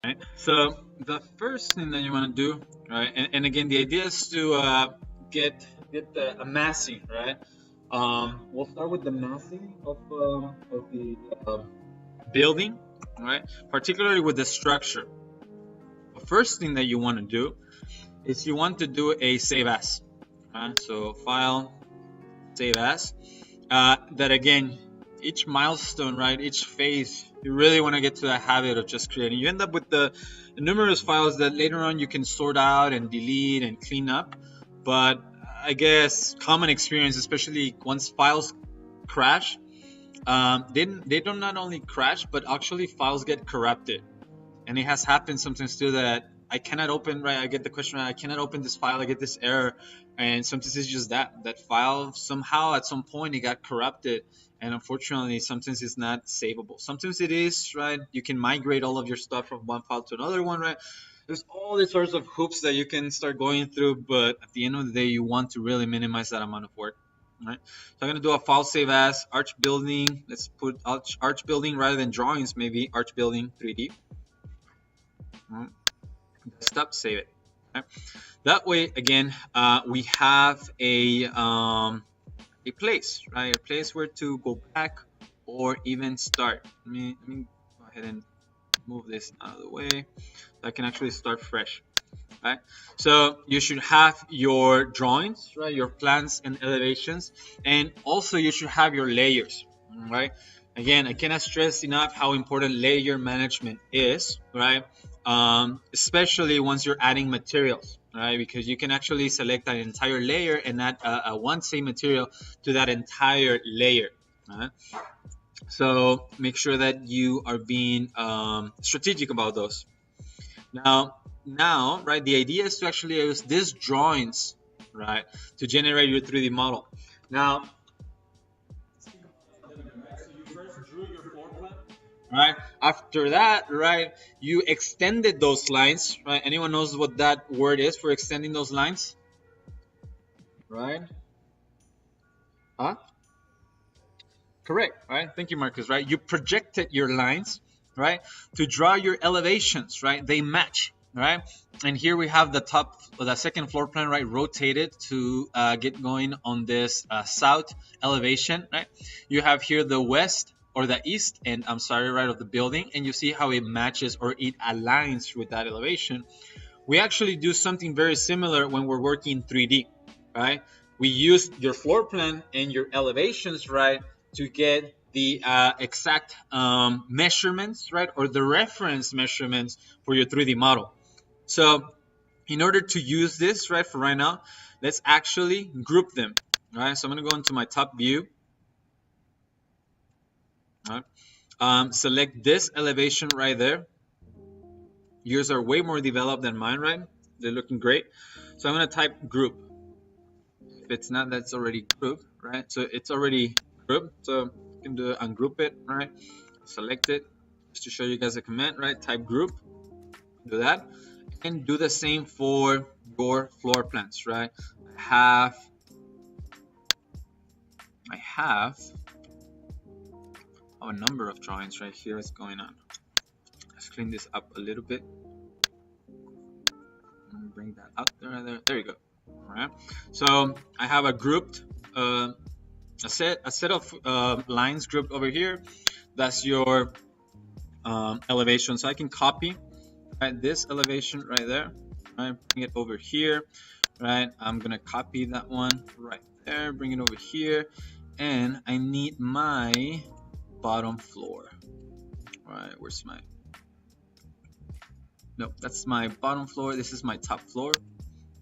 Right. So the first thing that you want to do, right, and again, the idea is to get a massing, right. We'll start with the massing of the building, right, particularly with the structure. The first thing that you want to do is you want to do a save as. Right? So file, save as. That again, each milestone, right, each phase, you really want to get to that habit of just creating. You end up with the numerous files that later on you can sort out and delete and clean up. But I guess common experience, especially once files crash, they don't not only crash, but actually files get corrupted. And it has happened sometimes too that I cannot open, right, I get the question, I cannot open this file, I get this error, and sometimes it's just that file somehow at some point it got corrupted, and unfortunately sometimes it's not savable. Sometimes it is, right, you can migrate all of your stuff from one file to another one, right. There's all these sorts of hoops that you can start going through, but at the end of the day you want to really minimize that amount of work. Right. So I'm going to do a file save as arch building. Let's put arch building rather than drawings, maybe arch building 3D. Desktop, save it. Okay. That way, again, we have a place, right? A place where to go back or even start. Let me go ahead and move this out of the way so I can actually start fresh. Right? So you should have your drawings, right? Your plans and elevations, and also you should have your layers, right? Again, I cannot stress enough how important layer management is, right? Especially once you're adding materials, right? Because you can actually select an entire layer and add a one same material to that entire layer. Right? So make sure that you are being strategic about those. Now, right, the idea is to actually use these drawings, right, to generate your 3D model. Now, so you first drew your floor plan, right? After that, right, you extended those lines, right? Anyone knows what that word is for extending those lines? Right? Huh? Correct, right? Thank you, Marcus, right? You projected your lines, right, to draw your elevations, right? They match, right? And here we have the second floor plan, right, rotated to get going on this south elevation, right? You have here the west or the east, and I'm sorry, right, of the building, and you see how it matches or it aligns with that elevation. We actually do something very similar when we're working 3D, right? We use your floor plan and your elevations, right, to get the exact measurements, right, or the reference measurements for your 3D model. So in order to use this, right, for right now, let's actually group them. All right, so I'm going to go into my top view. All right. Select this elevation right there. Yours are way more developed than mine, right? They're looking great. So I'm going to type group. If it's not, that's already grouped, right? So it's already grouped. So you can do ungroup it, right? Select it just to show you guys a command, right? Type group, do that, and do the same for your floor plans, right? I have a number of drawings right here. What's going on? Let's clean this up a little bit. Bring that up there. There you go. All right. So I have a grouped a set of lines grouped over here. That's your elevation. So I can copy, right, this elevation right there, right, bring it over here, right. I'm gonna copy that one right there, bring it over here, and I need my bottom floor. All right, where's my? Nope, that's my bottom floor. This is my top floor.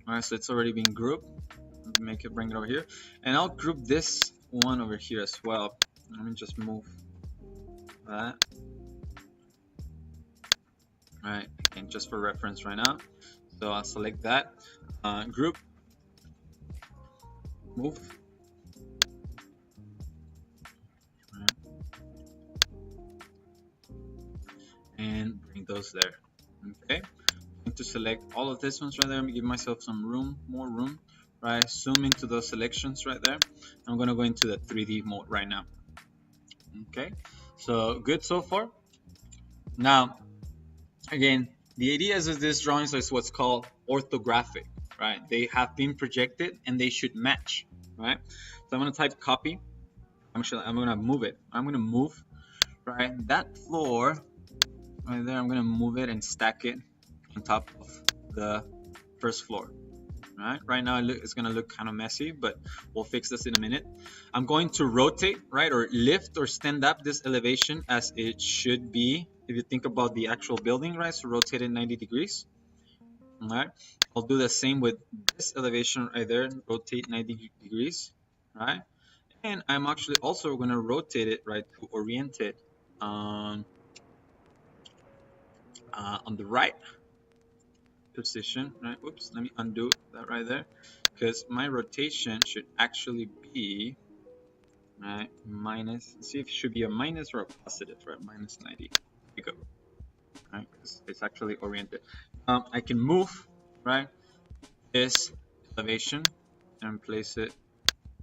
All right, so it's already been grouped. Make it, bring it over here, and I'll group this one over here as well. Let me just move that. All right, and just for reference right now, so I'll select that, group, move, right, and bring those there. Okay, I'm going to select all of these ones right there. Let me give myself some room, more room. Right, zoom into those selections right there. I'm going to go into the 3D mode right now. Okay, so good so far. Now again, the ideas of these drawings is what's called orthographic, right? They have been projected and they should match, right? So I'm going to type copy. I'm going to move it. I'm going to move, right, that floor right there. I'm going to move it and stack it on top of the first floor. Right now it's going to look kind of messy, but we'll fix this in a minute. I'm going to rotate, right, or lift or stand up this elevation as it should be if you think about the actual building, right? So rotate it 90 degrees. All right, I'll do the same with this elevation right there, rotate 90 degrees, right? And I'm actually also going to rotate it, right, to orient it on the right position, right? Oops, let me undo that right there, because my rotation should actually be, right, minus, see if it should be a minus or a positive, right? Minus 90. There you go. Right, because it's actually oriented. I can move, right, this elevation and place it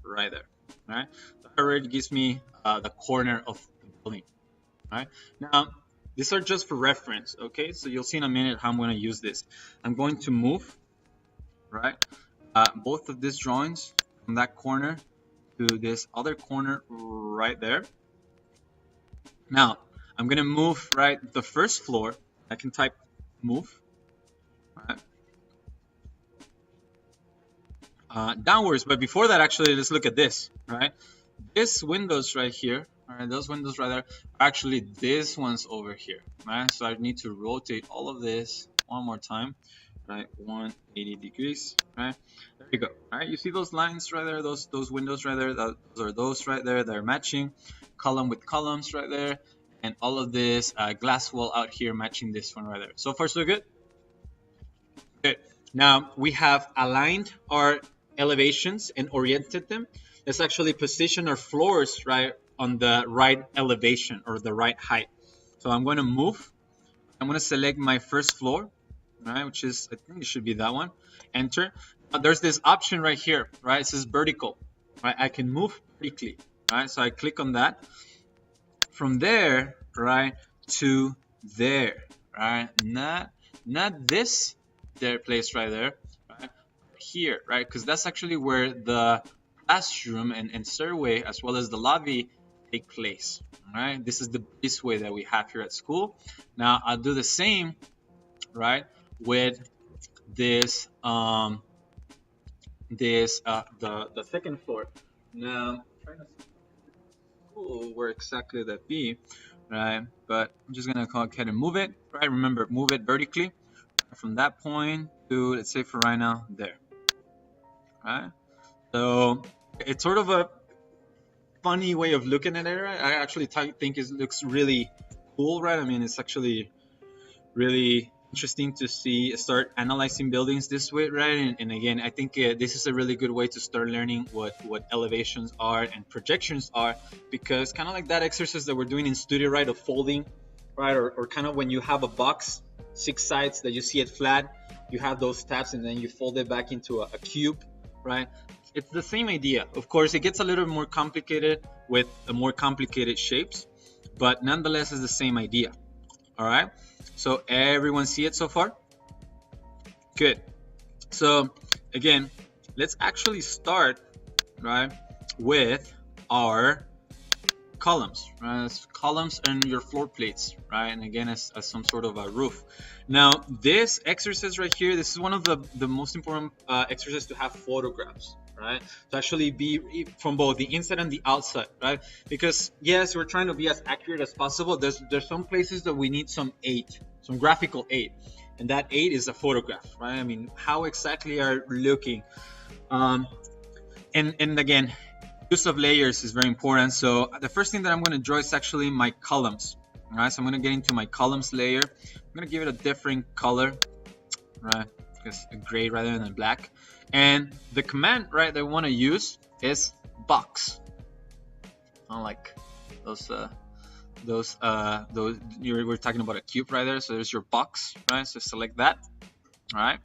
right there. Right, that already gives me the corner of the building. Right, now these are just for reference. Okay, so you'll see in a minute how I'm going to use this. I'm going to move, right, both of these drawings from that corner to this other corner right there. Now I'm going to move, right, the first floor. I can type move, right, downwards. But before that, actually, let's look at this, right? This windows right here, all right, those windows right there, are actually this one's over here, right? So I need to rotate all of this one more time, right? 180 degrees, right? There you go, all right? You see those lines right there, those windows right there, those are those right there. They're matching column with columns right there, and all of this glass wall out here matching this one right there. So far, so good. Good. Now we have aligned our elevations and oriented them. Let's actually position our floors, right, on the right elevation or the right height. So I'm going to move. I'm going to select my first floor, right, which is, I think it should be that one. Enter. Now, there's this option right here, right? It says vertical, right? I can move vertically, right? So I click on that. From there, right, to there, right? Not this there place right there, right? Here, right? Because that's actually where the classroom and stairway as well as the lobby take place. All right, this is the breezeway that we have here at school. Now I'll do the same, right, with this the second floor. Now I'm trying to see where exactly that be, right? But I'm just gonna go ahead and move it, right? Remember, move it vertically from that point to, let's say for right now, there. Right? So it's sort of a funny way of looking at it, right? I actually think it looks really cool, right? I mean, it's actually really interesting to start analyzing buildings this way, right? And again, I think this is a really good way to start learning what elevations are and projections are, because kind of like that exercise that we're doing in studio, right, of folding, right, or kind of when you have a box, 6 sides that you see it flat, you have those tabs and then you fold it back into a cube, right? It's the same idea. Of course, it gets a little more complicated with more complicated shapes, but nonetheless, it's the same idea. All right. So everyone see it so far? Good. So again, let's actually start, right, with our columns, right? Columns and your floor plates, right? And again, as some sort of a roof. Now, this exercise right here, this is one of the most important exercises to have photographs, right? To actually be from both the inside and the outside, right? Because yes, we're trying to be as accurate as possible. There's some places that we need some aid, some graphical aid, and that aid is a photograph, right? I mean, how exactly are looking, and again, use of layers is very important. So the first thing that I'm going to draw is actually my columns. All right, so I'm going to get into my columns layer. I'm going to give it a different color, right? Because a gray rather than black. And the command, right, that I want to use is box. Unlike those we're talking about a cube right there. So there's your box, right? So select that. All right.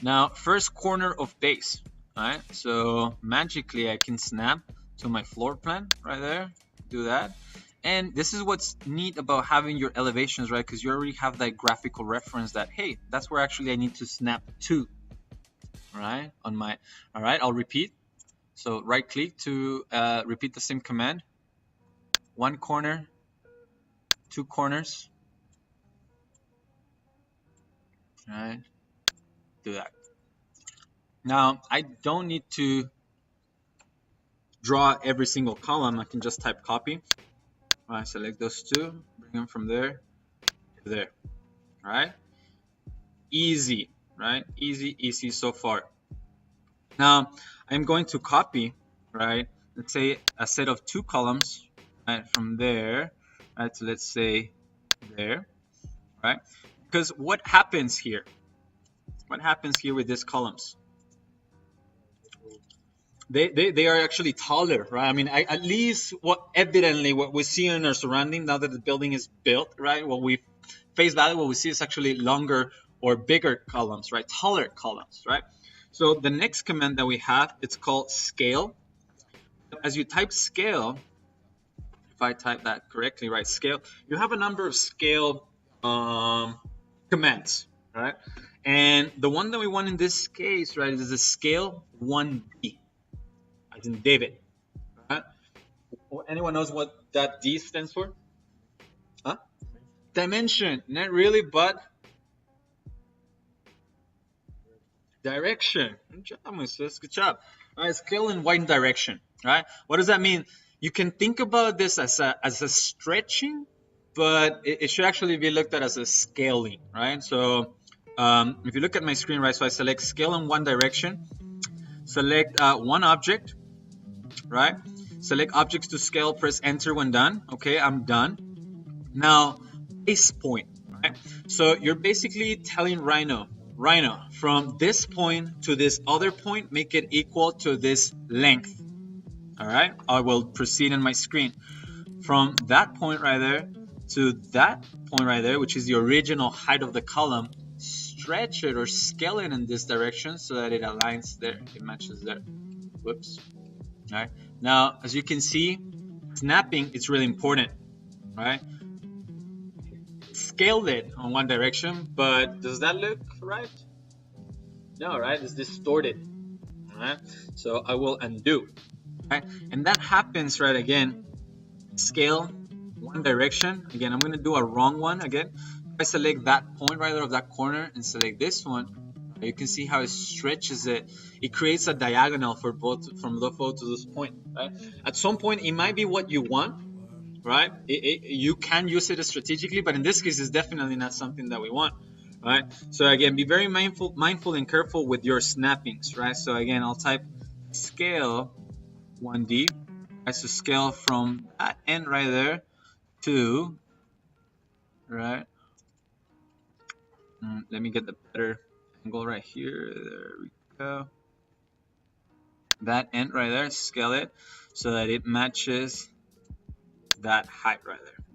Now first corner of base. All right. So magically I can snap to my floor plan right there. Do that. And this is what's neat about having your elevations, right? Because you already have that graphical reference that, hey, that's where actually I need to snap to, right? On my, all right, I'll repeat. So right click to repeat the same command. One corner, two corners, all right? Do that. Now, I don't need to draw every single column. I can just type copy. All right, select those two, bring them from there to there. All right, easy, right? Easy, easy so far. Now, I'm going to copy, right? Let's say a set of two columns, right? From there, right? So let's say there, right? Because what happens here? What happens here with these columns? They are actually taller, right? I mean, at least evidently what we see in our surrounding now that the building is built, right? What we face value, what we see is actually longer or bigger columns, right? Taller columns, right? So the next command that we have, it's called scale. As you type scale, if I type that correctly, right? Scale, you have a number of scale commands, right? And the one that we want in this case, right, is the scale 1D, as in David. Right? Anyone knows what that D stands for? Huh? Dimension. Not really, but direction. Good job, Moses. Good job. All right, scale in one direction. Right? What does that mean? You can think about this as a stretching, but it should actually be looked at as a scaling. Right? So if you look at my screen, right, so I select scale in one direction, select one object, right? Select objects to scale, press enter when done. Okay, I'm done. Now, base point, right? So you're basically telling Rhino, from this point to this other point, make it equal to this length. All right, I will proceed on my screen. From that point right there to that point right there, which is the original height of the column, stretch it or scale it in this direction so that it aligns there, it matches there. Whoops. All right. Now, as you can see, snapping is really important, right? Scaled it on one direction, but does that look right? No, right? It's distorted. All right. So I will undo. Right? And that happens, right? Again, scale one direction. Again, I'm gonna do a wrong one again. If I select that point right there of that corner and select this one, you can see how it stretches it. It creates a diagonal for both from both to this point, right? At some point, it might be what you want, right? You can use it strategically, but in this case, it's definitely not something that we want, right? So again, be very mindful and careful with your snappings, right? So again, I'll type scale 1D, right? So scale from that end right there to, right? Let me get the better angle right here. There we go. That end right there, scale it so that it matches that height right there.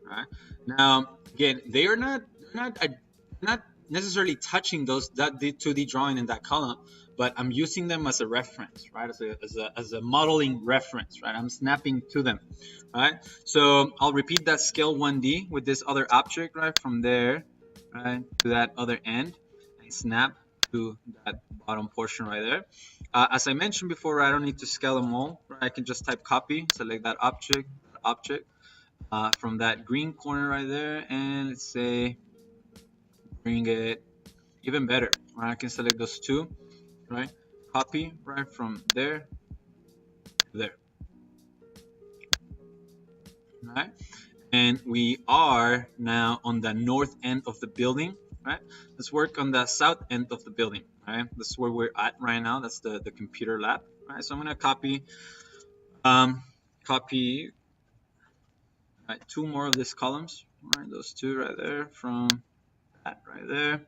Right? Now, again, they are not necessarily touching that 2D drawing in that column, but I'm using them as a reference, right? As a modeling reference, right? I'm snapping to them, right? So I'll repeat that scale 1D with this other object, right? From there, right, to that other end, and snap to that bottom portion right there. As I mentioned before, I don't need to scale them all, right? I can just type copy, select that object, from that green corner right there, and let's say bring it even better, right? I can select those two, right? Copy right from there to there, right? And we are now on the north end of the building, right? Let's work on the south end of the building, right? That's where we're at right now. That's the computer lab, right? So I'm gonna copy right, two more of these columns, right? Those two right there from that right there.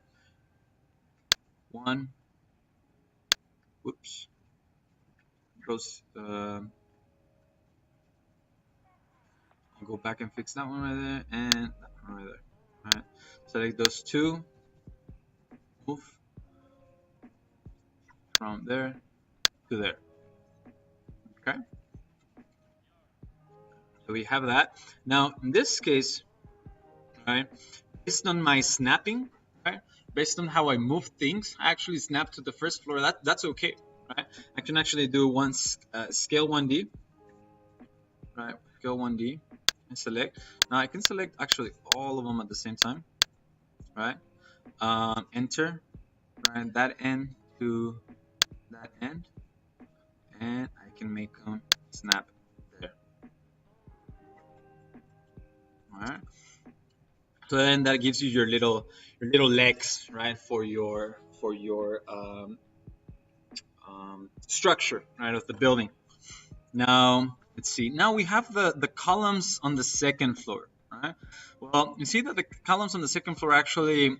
One. Whoops. Goes. I'll go back and fix that one right there and that one right there. All right. Select those two. Move from there to there. Okay. So we have that. Now in this case, right, based on my snapping, right, based on how I move things, I actually snap to the first floor. That's okay, right? I can actually do scale 1D, right? Scale 1D and select. Now I can select actually all of them at the same time, right? Enter, right? That end to that end, and I can make them snap there. All right. So then that gives you your little legs, right, for your structure, right, of the building. Now let's see. Now we have the columns on the second floor, right? Well, you see that the columns on the second floor are actually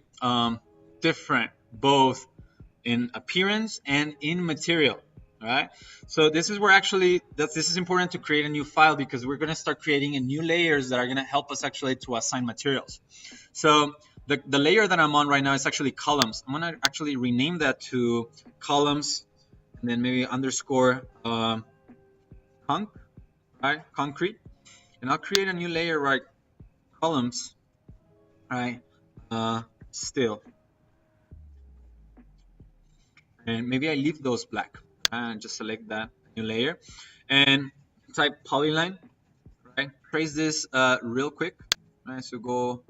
different, both in appearance and in material, right? So this is where actually this is important to create a new file, because we're going to start creating a new layers that are going to help us actually to assign materials. So the layer that I'm on right now is actually columns. I'm going to actually rename that to columns, and then maybe underscore concrete, and I'll create a new layer, right? Columns, right? Still, and maybe I leave those black, and just select that new layer and type polyline, right? Trace this real quick, right? So go,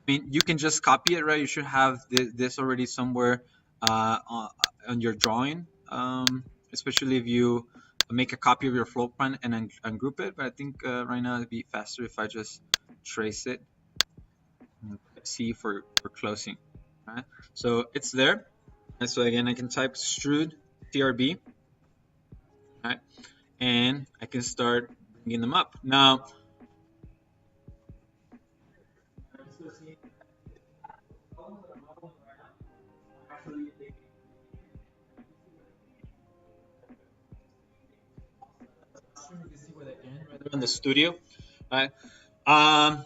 I mean, you can just copy it, right? You should have this already somewhere on your drawing, especially if you make a copy of your floor plan and ungroup it. But I think right now it'd be faster if I just trace it and C for closing, right? So it's there. And so again, I can type extrude TRB, right? And I can start bringing them up. Now, in the studio, right? I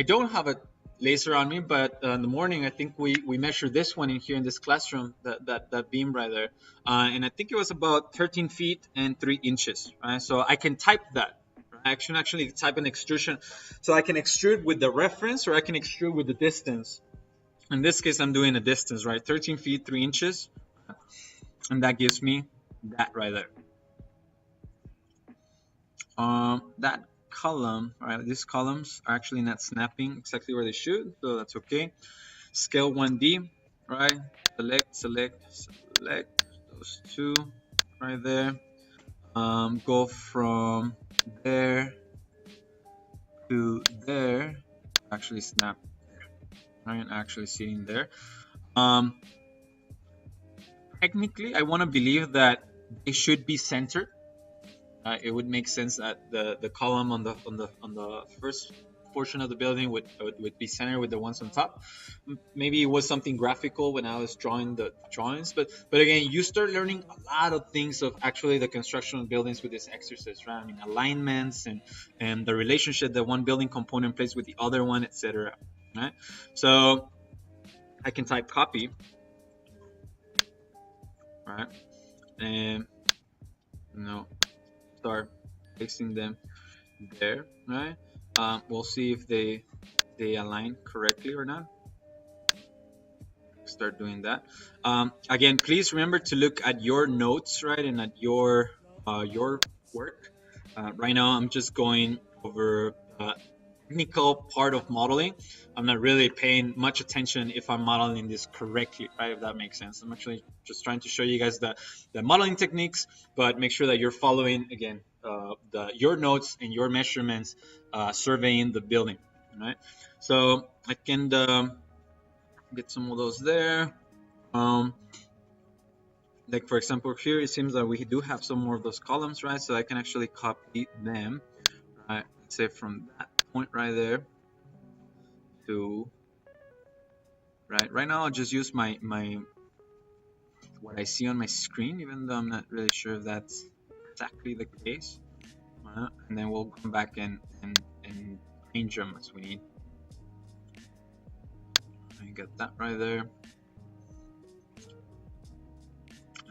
don't have a laser on me, but in the morning, I think we measured this one in here in this classroom, that beam right there, and I think it was about 13 feet and 3 inches, right? So I can type that. I can actually type an extrusion, so I can extrude with the reference, or I can extrude with the distance. In this case, I'm doing a distance, right? 13 feet 3 inches, and that gives me that right there. That column, right? These columns are actually not snapping exactly where they should, so that's okay. Scale 1D, right? Select those two right there. Go from there to there. Actually snap there, right? Actually sitting there. Technically, I want to believe that they should be centered. It would make sense that the column on the first portion of the building would be centered with the ones on top. Maybe it was something graphical when I was drawing the drawings, but again, you start learning a lot of things of actually the construction of buildings with this exercise, right? I mean, alignments and the relationship that one building component plays with the other one, etc. Right? So I can type copy, right? And start placing them there, right? We'll see if they align correctly or not. Start doing that. Again, please remember to look at your notes, right, and at your work. Right now, I'm just going over technical part of modeling. I'm not really paying much attention if I'm modeling this correctly, right? If that makes sense. I'm actually just trying to show you guys the modeling techniques, but make sure that you're following, again, your notes and your measurements, surveying the building, right? So I can get some of those there. Like for example, here it seems that we do have some more of those columns, right? So I can actually copy them, right? Let's say from that point right there to right now. I'll just use my what I see on my screen, even though I'm not really sure if that's exactly the case. And then we'll come back and change them as we need. I get that right there.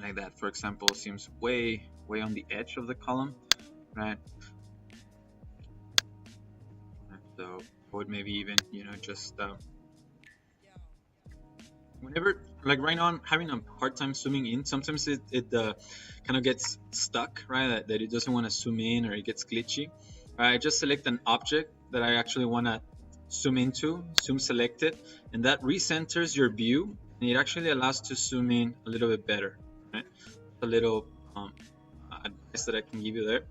Like that, for example, seems way on the edge of the column, right? So I would maybe even, just whenever, like right now I'm having a hard time zooming in. Sometimes it kind of gets stuck, right? That it doesn't want to zoom in, or it gets glitchy. I just select an object that I actually want to zoom into, zoom select it, and that recenters your view, and it actually allows to zoom in a little bit better, right? A little advice that I can give you there.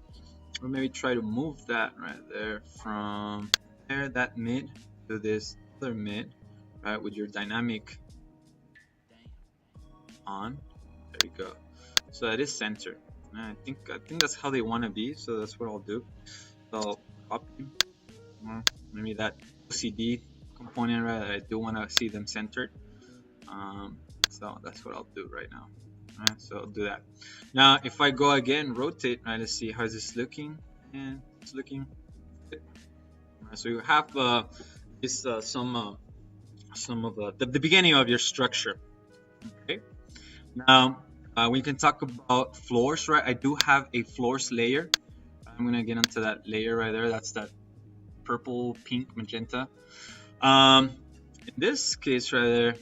Or maybe try to move that right there from there, that mid, to this other mid, right, with your dynamic on. There we go. So that is center. I think that's how they want to be. So that's what I'll do. So I'll copy maybe that OCD component, right? I do want to see them centered. So that's what I'll do right now. Right, so I'll do that. Now, if I go again, rotate, right? Let's see how is this looking, and it's looking good. Right, so you have this some of the beginning of your structure. Okay. Now we can talk about floors, right? I do have a floors layer. I'm gonna get into that layer right there. That's that purple, pink, magenta. In this case right there,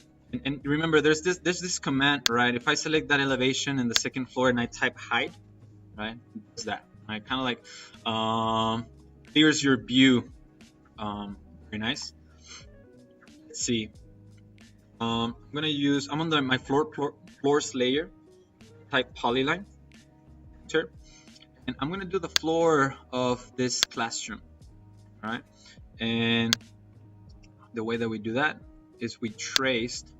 and remember, there's this command, right? If I select that elevation in the second floor and I type hide, right, it does that. Right, kind of like clears your view. Very nice. Let's see. I'm on my floors layer. Type polyline, enter, and I'm gonna do the floor of this classroom. All right, and the way that we do that is we traced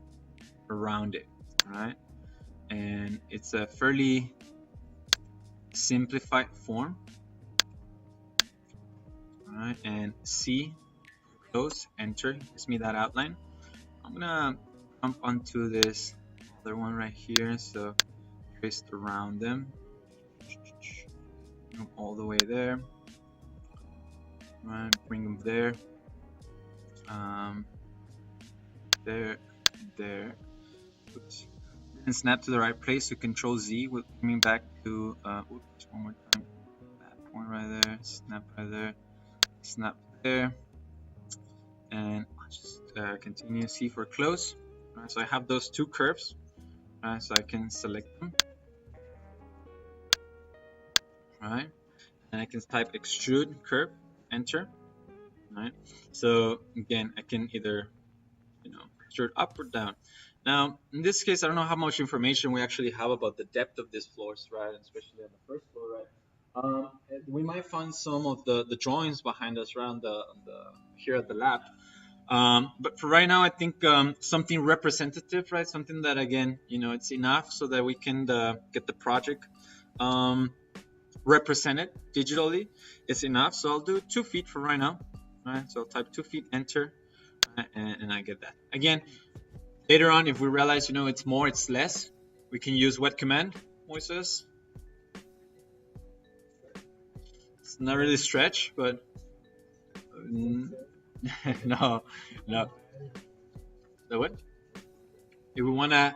around it. All right, and it's a fairly simplified form. All right, and C, close, enter, gives me that outline. I'm gonna jump onto this other one right here, so traced around them, all the way there. Right, bring them there, there. Oops. And snap to the right place. So Control Z will bring me back to. Oops, one more time. That point right there. Snap right there. Snap there. And I'll just continue. C for close. Right, so I have those two curves. Right, so I can select them. Right, and I can type extrude curve. Enter. Right. So again, I can either extrude up or down. Now, in this case, I don't know how much information we actually have about the depth of these floors, right? Especially on the first floor, right? We might find some of the drawings behind us around here at the lab. But for right now, I think something representative, right? Something that, again, it's enough so that we can get the project represented digitally. It's enough. So I'll do 2 feet for right now. Right? So I'll type 2 feet, enter, and I get that. Again, later on, if we realize, it's more, it's less, we can use what command, Moises? It's not really stretch, but no. The what? If we want to,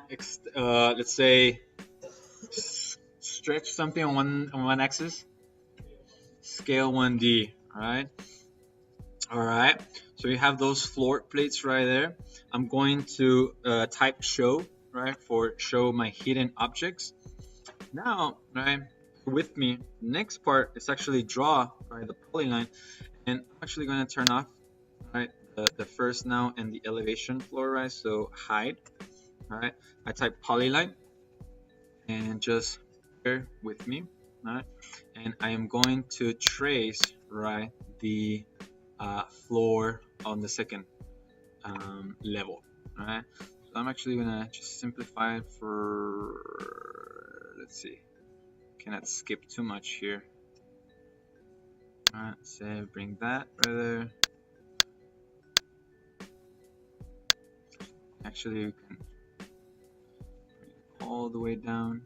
let's say, stretch something on one axis, scale 1D, all right? All right, so you have those floor plates right there. I'm going to type show, right, for show my hidden objects. Now, right, with me, next part is actually draw, right, the polyline, and I'm actually going to turn off, right, the first now and the elevation floor, right, so hide, all right. I type polyline and just bear with me, right, and I am going to trace, right, the floor on the second level. All right, so I'm actually gonna just simplify it for, let's see, cannot skip too much here. All right, so bring that right there. Actually, we can bring it all the way down.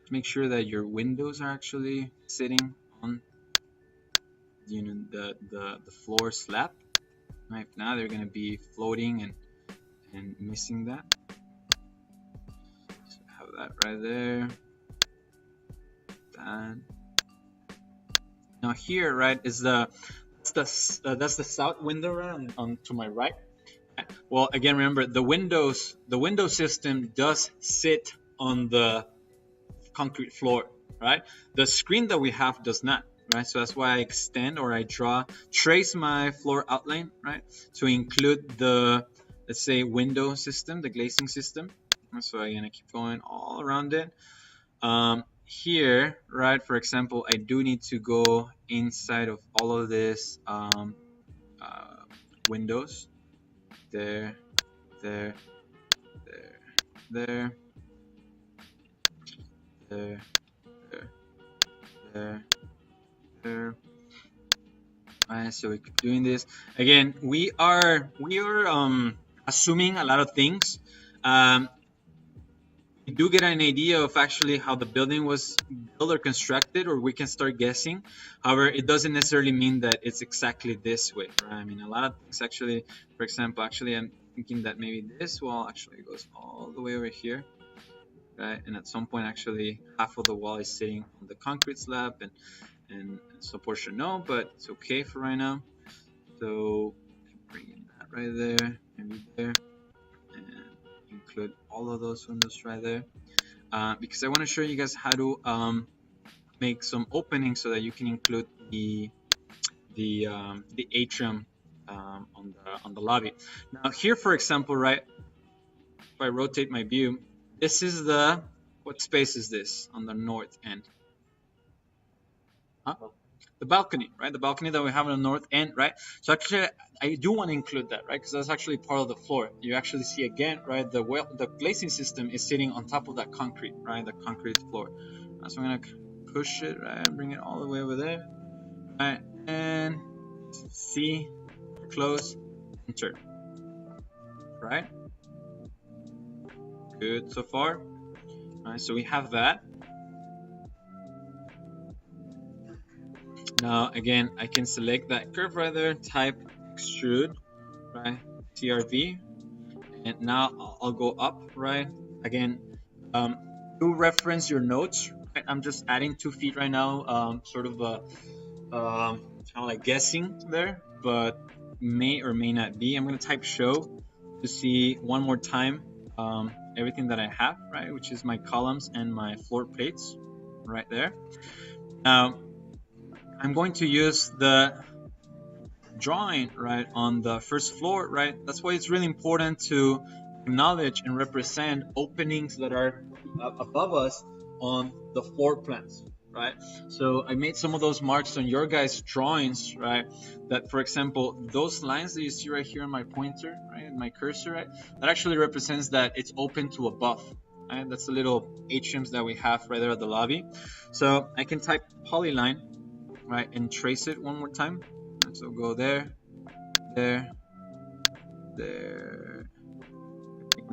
Make sure that your windows are actually sitting on the floor slab. Right now they're going to be floating and missing that. So have that right there. Done. Now here, right, is that's the south window, right, on to my right. Well, again, remember the window system does sit on the concrete floor, right? The screen that we have does not, right? So that's why I extend, or I trace my floor outline, right, to include the, let's say, window system, the glazing system. So again, I keep going all around it. Here, right, for example, I do need to go inside of all of this windows. There, there, there, there, there, there, there. Alright, so we keep doing this. Again, we are assuming a lot of things. We do get an idea of actually how the building was built or constructed, or we can start guessing. However, it doesn't necessarily mean that it's exactly this way, right? I mean, a lot of things actually, for example, actually I'm thinking that maybe this wall actually goes all the way over here, right? And at some point, actually, half of the wall is sitting on the concrete slab, and some portion no, but it's okay for right now. So bringing that right there, maybe there, and include all of those windows right there, because I want to show you guys how to make some openings so that you can include the atrium on the lobby. Now here, for example, right, if I rotate my view, this is what space is this on the north end? Huh? The balcony, right? The balcony that we have on the north end, right? So actually, I do want to include that, right? Because that's actually part of the floor. You actually see again, right? The glazing system is sitting on top of that concrete, right? The concrete floor. So I'm gonna push it, right? Bring it all the way over there, right? And see, close, enter, right? Good so far. All right, so we have that. Now again, I can select that curve right there, type extrude, right, CRV, and now I'll go up, right? Again, do reference your notes, right? I'm just adding 2 feet right now, sort of kind of like guessing there, but may or may not be. I'm going to type show to see one more time everything that I have, right, which is my columns and my floor plates right there. Now I'm going to use the drawing, right, on the first floor, right? That's why it's really important to acknowledge and represent openings that are above us on the floor plans, right? So I made some of those marks on your guys' drawings, right? That, for example, those lines that you see right here on my pointer, right, my cursor, right, that actually represents that it's open to above, right? That's the little atriums that we have right there at the lobby. So I can type polyline, right, and trace it one more time. So go there, there, there,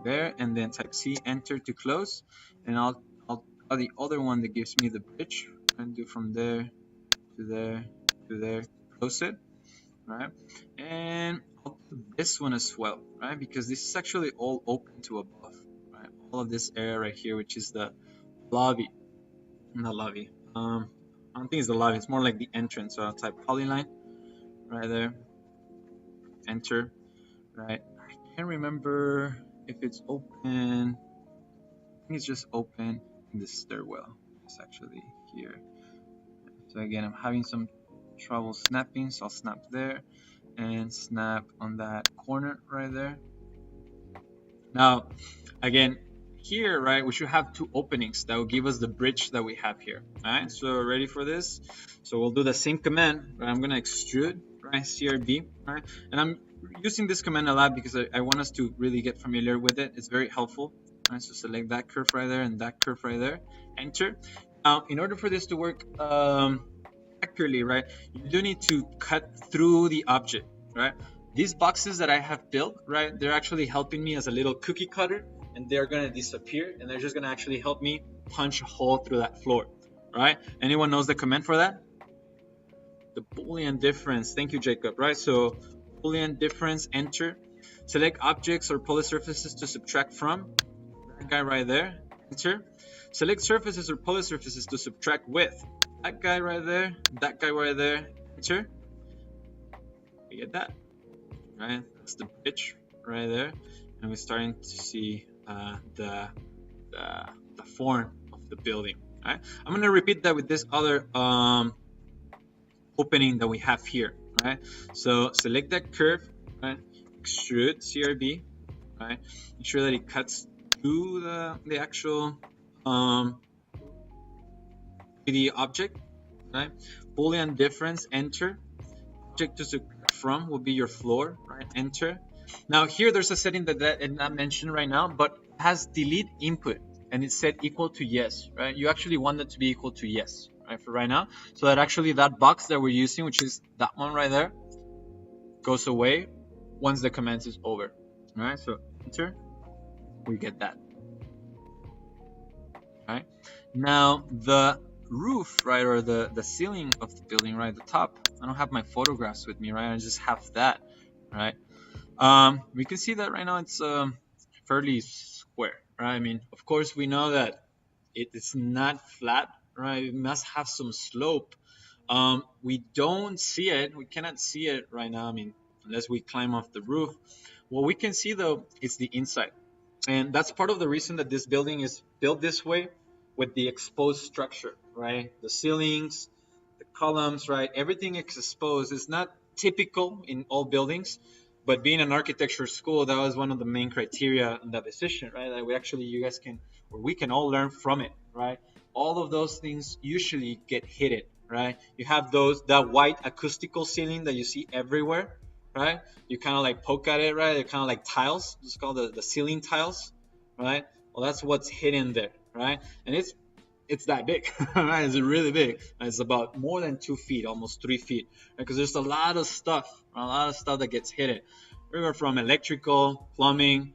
there, and then type C, enter to close, and I'll the other one that gives me the bridge, and do from there to there to there, close it, right? And I'll do this one as well, right? Because this is actually all open to above, right? All of this area right here, which is the lobby, not lobby. I don't think it's the lobby. It's more like the entrance. So I'll type polyline right there, enter, right? I can't remember if it's open. I think it's just open in the stairwell. It's actually here. So again, I'm having some trouble snapping, so I'll snap there and snap on that corner right there. Now, again, here, right, we should have 2 openings that will give us the bridge that we have here. All right, so ready for this? So we'll do the same command, right? I'm gonna extrude, right, CRB, right? And I'm using this command a lot because I want us to really get familiar with it. It's very helpful. Right, so select that curve right there and that curve right there, enter. Now, in order for this to work accurately, right, you do need to cut through the object, right? These boxes that I have built, right, they're actually helping me as a little cookie cutter, and they're gonna disappear, and they're just gonna actually help me punch a hole through that floor, right? Anyone knows the command for that? The Boolean difference. Thank you, Jacob, right? So Boolean difference, enter. Select objects or polysurfaces to subtract from. That guy right there, enter. Select surfaces or polysurfaces to subtract with. that guy right there, that guy right there, enter. We get that, right? That's the bridge right there, and we're starting to see the form of the building. Right? I'm gonna repeat that with this other opening that we have here. Right? So select that curve, right? Extrude CRB, right? Ensure that it cuts through the actual 3D object, right? Boolean difference, enter. Object to subtract from will be your floor, right? Enter. Now here there's a setting that is not mentioned right now, but has delete input and it's set equal to yes, right? You actually want that to be equal to yes, right? For right now, so that actually that box that we're using, which is that one right there, goes away once the command is over. All right, so enter, we get that. Right now the roof, right, or the ceiling of the building, right, the top, I don't have my photographs with me, right? I just have that, right? We can see that right now it's fairly square, right? I mean, of course we know that it's not flat, right? It must have some slope. We don't see it, we cannot see it right now, I mean, unless we climb off the roof. What we can see though is the inside, and that's part of the reason that this building is built this way, with the exposed structure, right? The ceilings, the columns, right? Everything is exposed. It's not typical in all buildings, but being an architecture school, that was one of the main criteria in that decision, right? That we actually, you guys can, or we can all learn from it, right? All of those things usually get hidden, right? You have that white acoustical ceiling that you see everywhere, right? You kind of like poke at it, right? They're kind of like tiles. It's called the ceiling tiles, right? Well, that's what's hidden there, right? And it's that big, right? It's really big. It's about more than 2 feet, almost 3 feet, because there's a lot of stuff that gets hidden. Everywhere from electrical, plumbing,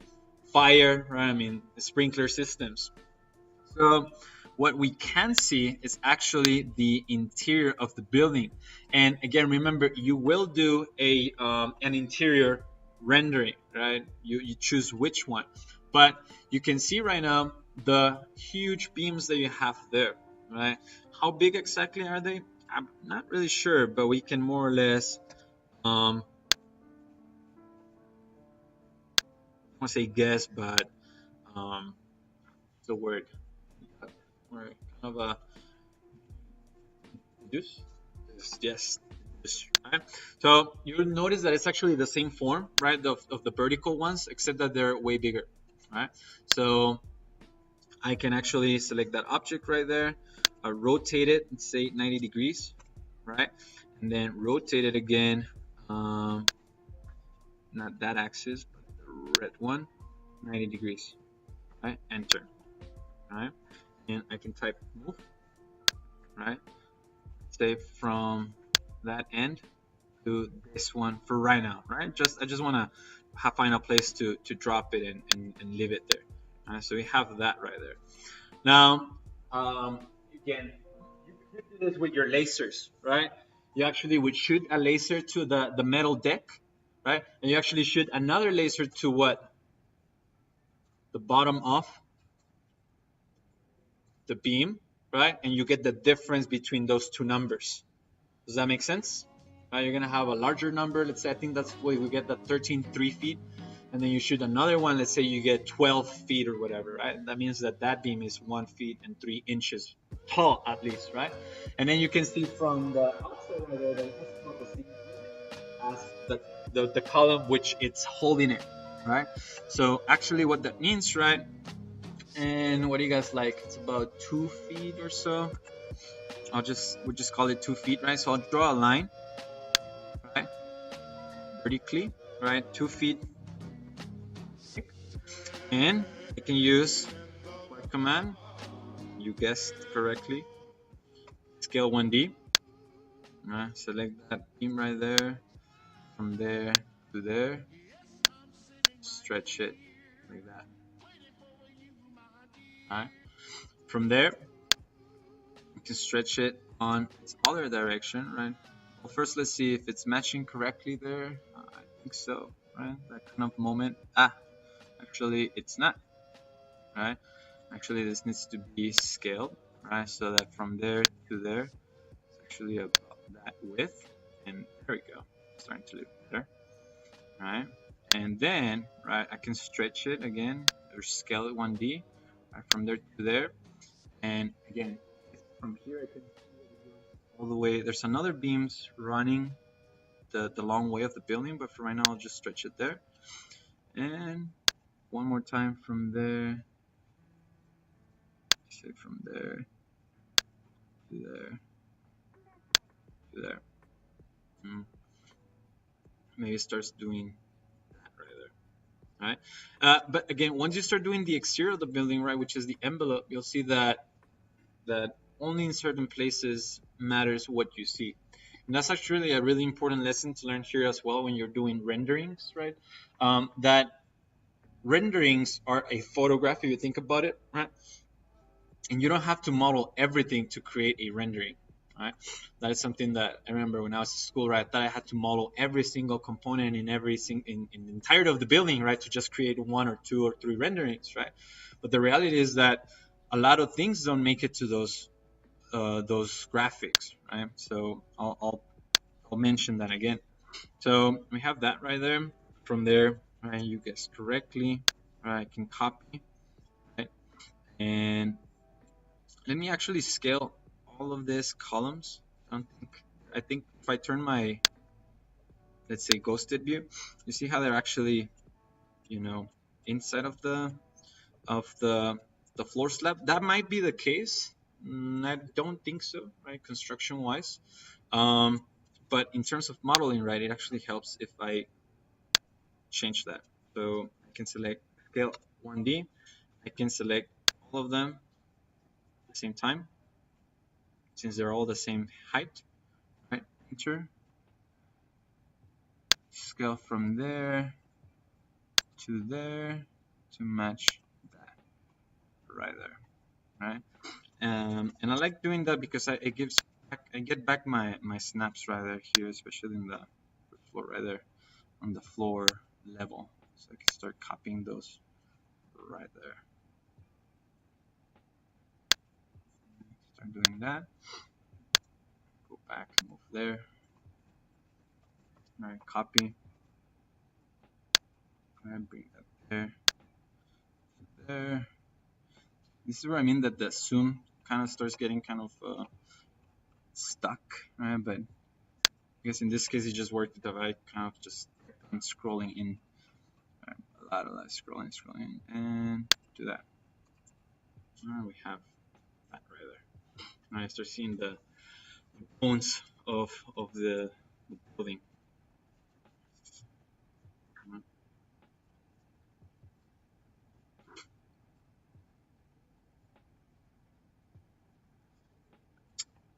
fire, right? I mean, sprinkler systems. So what we can see is actually the interior of the building. And again, remember, you will do an interior rendering, right? You choose which one. But you can see right now the huge beams that you have there, right? How big exactly are they? I'm not really sure, but we can more or less, I want to say guess, but the word, we're kind of a reduce. Yes. Right? So you'll notice that it's actually the same form, right, of the vertical ones, except that they're way bigger, right? So I can actually select that object right there, rotate it, and say 90 degrees, right? And then rotate it again, not that axis, but the red one, 90 degrees, right? Enter, right? And I can type move, right? Say from that end to this one for right now, right? I just want to find a place to drop it and leave it there. All right, so we have that right there. Now, again, you do this with your lasers, right? You actually would shoot a laser to the metal deck, right? And you actually shoot another laser to what? The bottom of the beam, right? And you get the difference between those two numbers. Does that make sense? You're gonna have a larger number. Let's say I think that's why we get that 13.3 feet, and then you shoot another one. Let's say you get 12 feet or whatever, right? That means that beam is 1 feet and 3 inches tall at least, right? And then you can see from the outside right there that it's not the same as the column which it's holding it, right? So actually, what that means, right? And what do you guys like? It's about 2 feet or so. We'll just call it 2 feet, right? So I'll draw a line, right, vertically, right, 2 feet, and I can use what command? You guessed correctly. Scale 1D. Right, select that beam right there, from there to there, stretch it like that. Right, from there, you can stretch it on its other direction, right? Well, first let's see if it's matching correctly there. I think so, right? That kind of moment. Actually it's not, right? Actually this needs to be scaled, right? So that from there to there, actually about that width, and there we go, starting to look better, right? And then, right, I can stretch it again or scale it 1D, right, from there to there, and again, from here I can see that it goes all the way. There's another beams running the long way of the building, but for right now I'll just stretch it there, and one more time from there, say from there to there to there. Maybe it starts doing that right there, right? But again, once you start doing the exterior of the building, right, which is the envelope, you'll see that only in certain places matters what you see. And that's actually a really important lesson to learn here as well when you're doing renderings, right? That renderings are a photograph if you think about it, right? And you don't have to model everything to create a rendering, right? That is something that I remember when I was in school, right? That I had to model every single component in in the entirety of the building, right? To just create 1 or 2 or 3 renderings, right? But the reality is that a lot of things don't make it to those graphics, right? So I'll mention that again. So we have that right there. From there, right, you guess correctly, right? I can copy, right? And let me actually scale all of these columns. I think if I turn my, let's say, ghosted view, you see how they're actually, you know, inside of the floor slab. That might be the case. I don't think so, right? Construction wise, but in terms of modeling, right, it actually helps if I change that. So I can select scale 1D. I can select all of them at the same time, since they're all the same height, right? Enter. Scale from there to match that right there, right? And I like doing that because I get back my snaps right there here, especially in the floor right there on the floor level, so I can start copying those right there. Start doing that. Go back, move there. All right, copy. All right, bring that there. There. This is where I mean that the zoom kind of starts getting kind of stuck, right? But I guess in this case it just worked if I kind of just kept scrolling in, right? A lot of that scrolling, and do that. We have that right there. And I start seeing the bones of the building.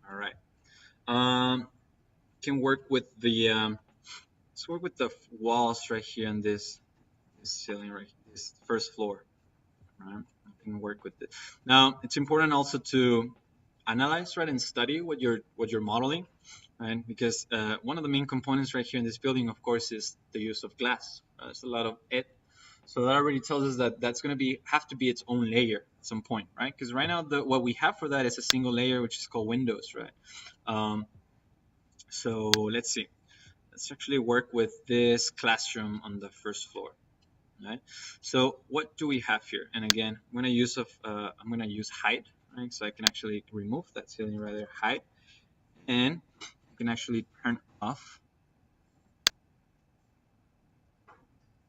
All right. Can work with the let's work with the walls right here in this ceiling, right? This first floor. Right? I can work with it. Now it's important also to analyze, right, and study what you're modeling, right? Because one of the main components right here in this building, of course, is the use of glass. There's a lot of it, so that already tells us that that's going to have to be its own layer at some point, right? Because right now what we have for that is a single layer, which is called windows, right? So let's see. Let's actually work with this classroom on the first floor. Right. So what do we have here? And again, I'm gonna use height, right? So I can actually remove that ceiling right there, height, and you can actually turn off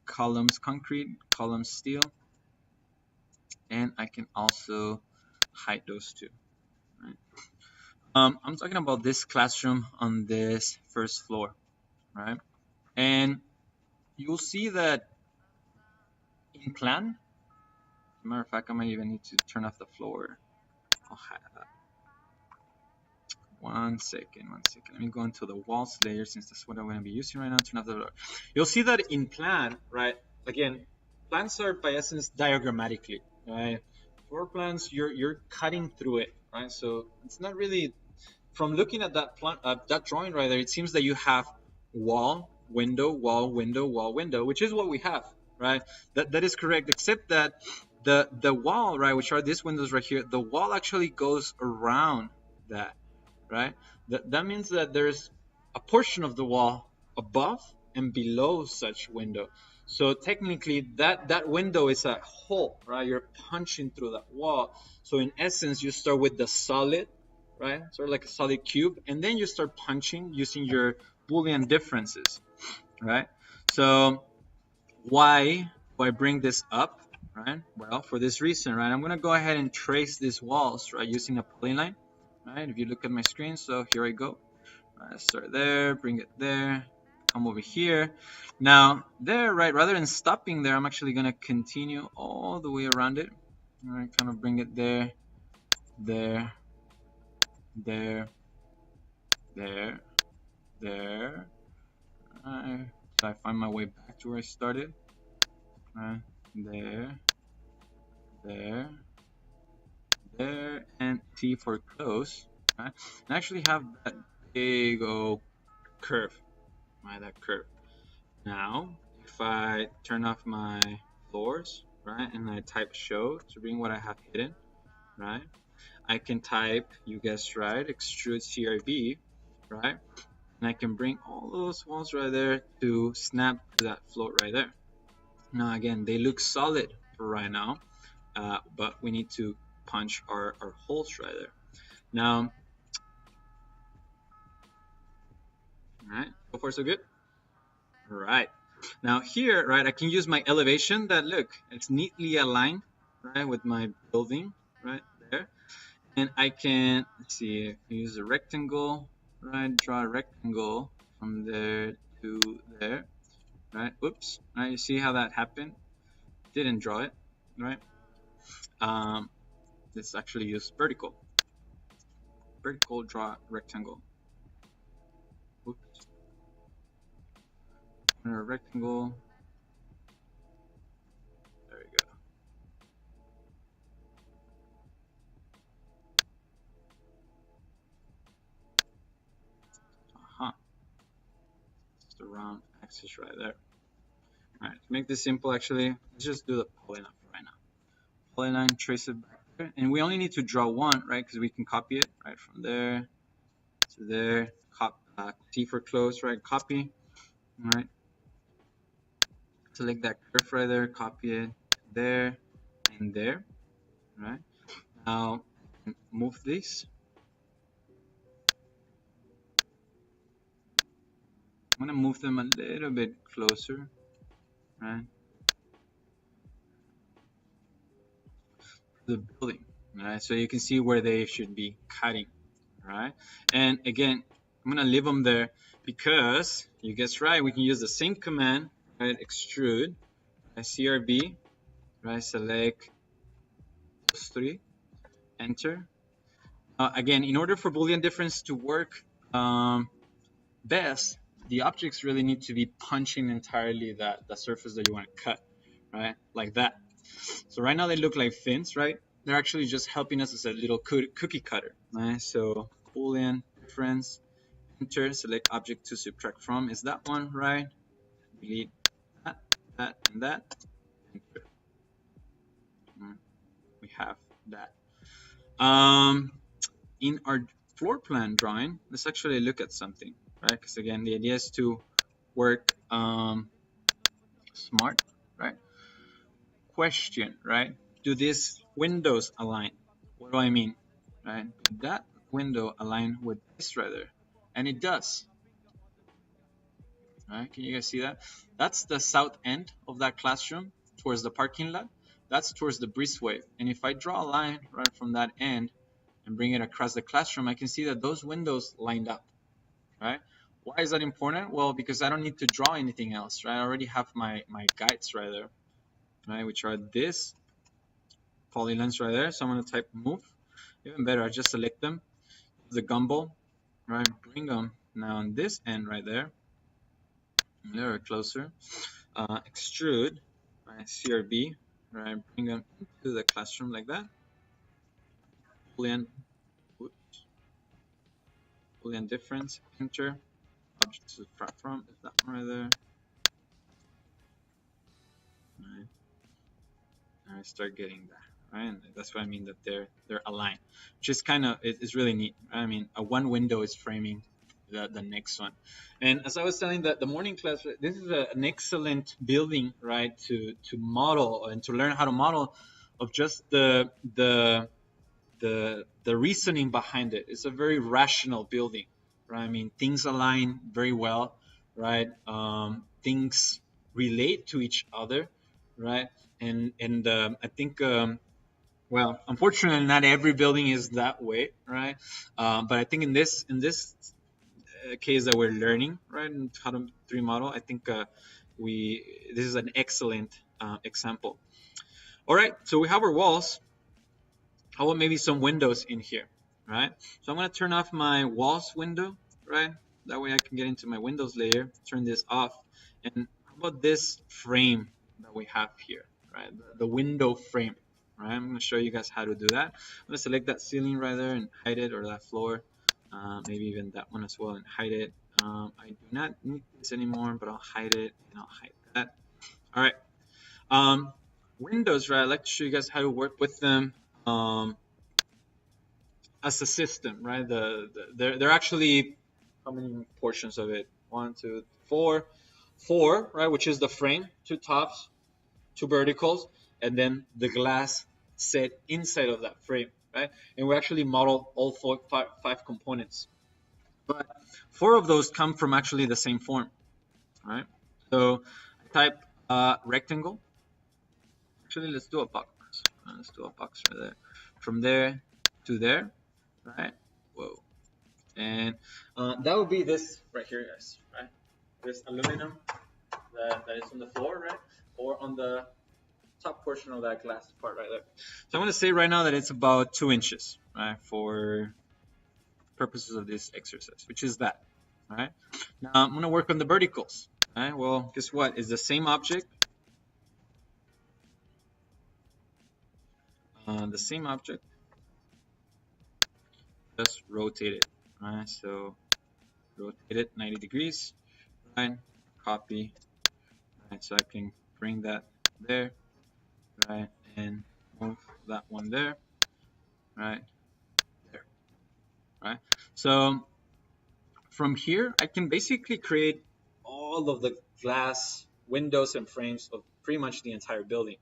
columns concrete, columns steel, and I can also hide those two. Right. I'm talking about this classroom on this first floor, right? And you'll see that in plan. As a matter of fact, I might even need to turn off the floor. I'll hide that. One second. Let me go into the walls layer, since that's what I'm going to be using right now. Turn off the floor. You'll see that in plan, right? Again, plans are by essence diagrammatically, right? Floor plans, you're cutting through it, right? So it's not really, from looking at that plan, that drawing right there, it seems that you have wall, window, wall, window, wall, window, which is what we have, right? That is correct, except that the wall, right, which are these windows right here, the wall actually goes around that, right? That means that there's a portion of the wall above and below such window. So technically that window is a hole, right? You're punching through that wall. So in essence, you start with the solid, right? Sort of like a solid cube, and then you start punching using your Boolean differences, right? So why do I bring this up, right? Well, for this reason, right? I'm gonna go ahead and trace these walls, right, using a polyline, right? If you look at my screen, so here I go. Right, start there, bring it there, come over here. Now there, right, rather than stopping there, I'm actually gonna continue all the way around it. All right, kind of bring it there, there, there, there, there. All right, so I find my way back to where I started. Right, there, there, there, and T for close. Right, and actually have that big old curve. Right, that curve. Now, if I turn off my floors, right, and I type show to bring what I have hidden, right, I can type, you guessed right, extrude CRB, right, and I can bring all those walls right there to snap to that float right there. Now, again, they look solid for right now, but we need to punch our holes right there. Now, all right, so far so good. All right. Now here, right, I can use my elevation that, look, it's neatly aligned, right, with my building right there. And I can, let's see, use a rectangle, right, draw a rectangle from there to there, right, oops, right, you see how that happened? Didn't draw it, right? Let's actually use vertical draw rectangle. Oops. A rectangle. There we go. Just a round axis right there. All right, to make this simple, actually, let's just do the polyline right now. Polyline, trace it back there, and we only need to draw one, right? Because we can copy it right from there to there. T for close, right? Copy. All right. Select that curve right there. Copy it there and there. All right. Now move this. I'm gonna move them a little bit closer, right? The building, right? So you can see where they should be cutting, right? And again, I'm gonna leave them there because you guessed right, we can use the same command, right? Extrude, right? CRB, right? Select those three, enter. Again, in order for Boolean difference to work best, the objects really need to be punching entirely the surface that you want to cut, right? Like that. So right now they look like fins, right? They're actually just helping us as a little cookie cutter, right? So Boolean difference, enter, select object to subtract from is that one, right? Delete that, and that, enter. We have that. In our floor plan drawing, let's actually look at something, right? Because again, the idea is to work smart, right? Question, right? Do these windows align? What do I mean, right? Did that window align with this right there? And it does, right? Can you guys see that? That's the south end of that classroom towards the parking lot. That's towards the breezeway. And if I draw a line right from that end and bring it across the classroom, I can see that those windows lined up, right? Why is that important? Well, because I don't need to draw anything else, right? I already have my guides right there, right? Which are this polylines right there. So I'm going to type move. Even better, I just select them, the gumball, right? Bring them now on this end right there. A little closer. Extrude, right? CRB, right? Bring them into the classroom like that. Boolean, oops. Boolean difference, enter. Object to subtract from is that one right there. All right. And I start getting that right? And that's what I mean that they're aligned, which is kind of is really neat. Right? I mean, a one window is framing the next one. And as I was telling the morning class, this is an excellent building, right, to model and to learn how to model of just the reasoning behind it. It's a very rational building, right? I mean, things align very well, right? Things relate to each other, right? And I think well, unfortunately, not every building is that way, right? But I think in this case that we're learning, right, in how to 3D model, I think we this is an excellent example. All right, so we have our walls. How about maybe some windows in here, right? So I'm going to turn off my walls window, right? That way I can get into my windows layer, turn this off. And how about this frame that we have here, right? The window frame, right? I'm going to show you guys how to do that. I'm going to select that ceiling right there and hide it, or that floor, maybe even that one as well, and hide it. I do not need this anymore, but I'll hide it and I'll hide that. All right. Windows, right? I'd like to show you guys how to work with them as a system, right? They're actually, how many portions of it? 1, 2, 4, 4, right? Which is the frame, 2 tops, 2 verticals, and then the glass set inside of that frame, right? And we actually model all five components, but 4 of those come from actually the same form, right? So I type rectangle. Actually, let's do a box. Let's do a box right there. From there to there, right? Whoa. And that would be this right here, guys, right? This aluminum that is on the floor, right? Or on the top portion of that glass part right there. So I'm going to say right now that it's about 2 inches, right? For purposes of this exercise, which is that, right? Now I'm going to work on the verticals, right? Well, guess what? It's the same object. The same object, just rotate it, right? So rotate it 90 degrees, right? Copy, right? So I can bring that there, right? And move that one there, right? There, right? So from here, I can basically create all of the glass windows and frames of pretty much the entire building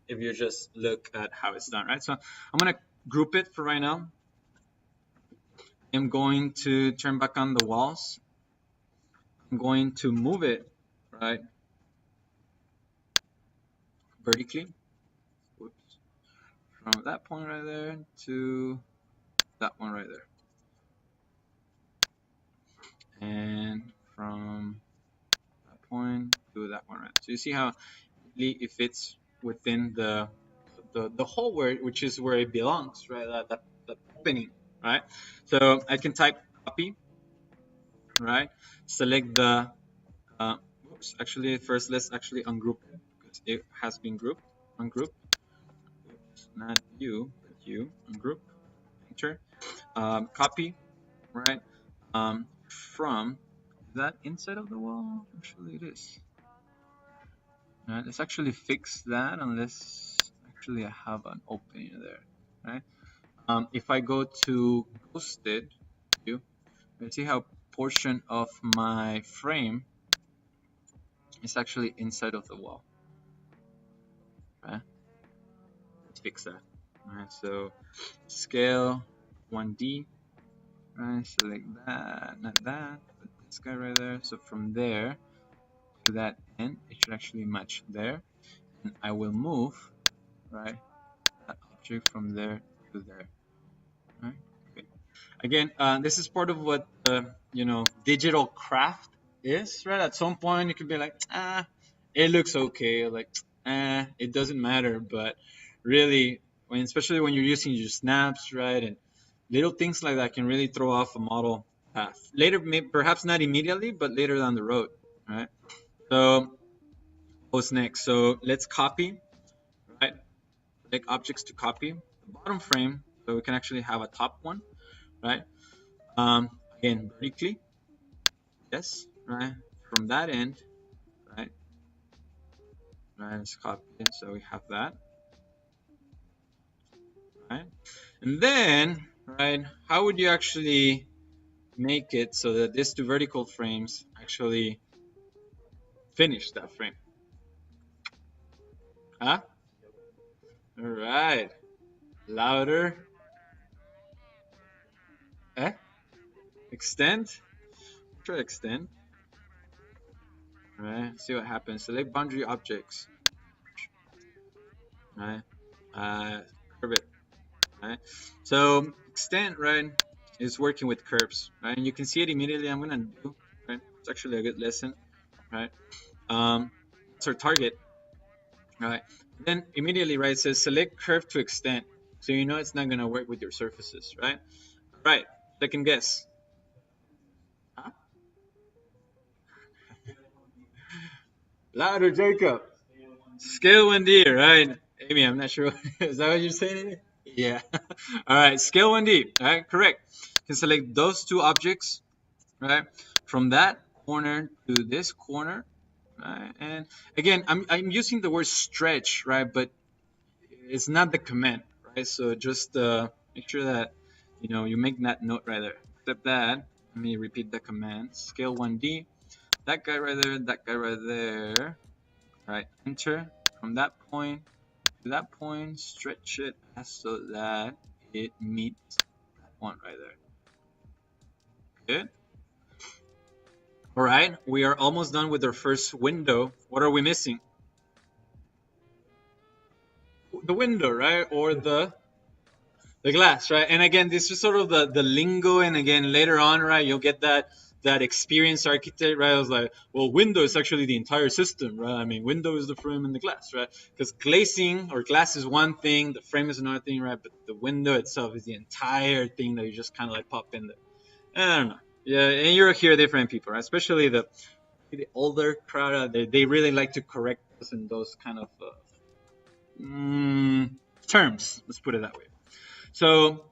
if you just look at how it's done, right? So I'm going to group it for right now. I'm going to turn back on the walls. I'm going to move it, right, vertically. Whoops. From that point right there to that one right there. And from that point to that one right. So you see how it fits within the hole where, which is where it belongs, right? That opening, right? So I can type copy, right? Select the oops, actually first let's actually ungroup it because it has been grouped. Ungroup. Oops, not you, but you. Ungroup. Enter. Copy, right? From that inside of the wall. Actually, it is. Right, let's actually fix that unless actually I have an opening there, right? If I go to ghosted view, let's see how portion of my frame is actually inside of the wall, right? Let's fix that. All right, so scale 1D, right? Select that, not that, but this guy right there. So from there to that end, it should actually match there, and I will move, right, that object from there to there. Right? Okay. Again, this is part of what digital craft is, right? At some point, you could be like, it looks okay, like, it doesn't matter. But really, especially when you're using your snaps, right, and little things like that can really throw off a model later, perhaps not immediately, but later down the road, right? So what's next? So let's copy, right? Select objects to copy the bottom frame, so we can actually have a top one, right? Again, vertically, yes, right? From that end, right? Right, let's copy it, so we have that. And then, right, how would you actually make it so that these two vertical frames actually finish that frame? Huh? All right. Louder. Eh? Extend. Try extend. All right. See what happens. Select boundary objects. All right. Curve it. All right. So extend, right, is working with curves, right? And you can see it immediately. I'm gonna do, right? It's actually a good lesson, right? It's our target, right? Then immediately, right, it says select curve to extend. So you know it's not gonna work with your surfaces, right? All right. Second guess. Huh? Louder, Jacob. Scale 1D, right? Amy, I'm not sure. Is that what you're saying? Yeah. All right. Scale 1D. All right. Correct. You can select those two objects, right? From that corner to this corner, right? And again, I'm using the word stretch, right? But it's not the command, right? So just make sure that you make that note right there. Except that, let me repeat the command. Scale 1D. That guy right there. That guy right there. Right. Enter from that point to that point. Stretch it so that it meets that one right there. Good. All right, we are almost done with our first window. What are we missing? The window, right? Or the glass, right? And again, this is sort of the lingo, and again, later on, right, you'll get that experienced architect, right? I was like, well, window is actually the entire system, right? I mean, window is the frame and the glass, right? Because glazing or glass is one thing, the frame is another thing, right? But the window itself is the entire thing that you just kind of like pop in there. I don't know. Yeah, and you'll hear different people, right? Especially the older crowd. They really like to correct us in those kind of terms. Let's put it that way. So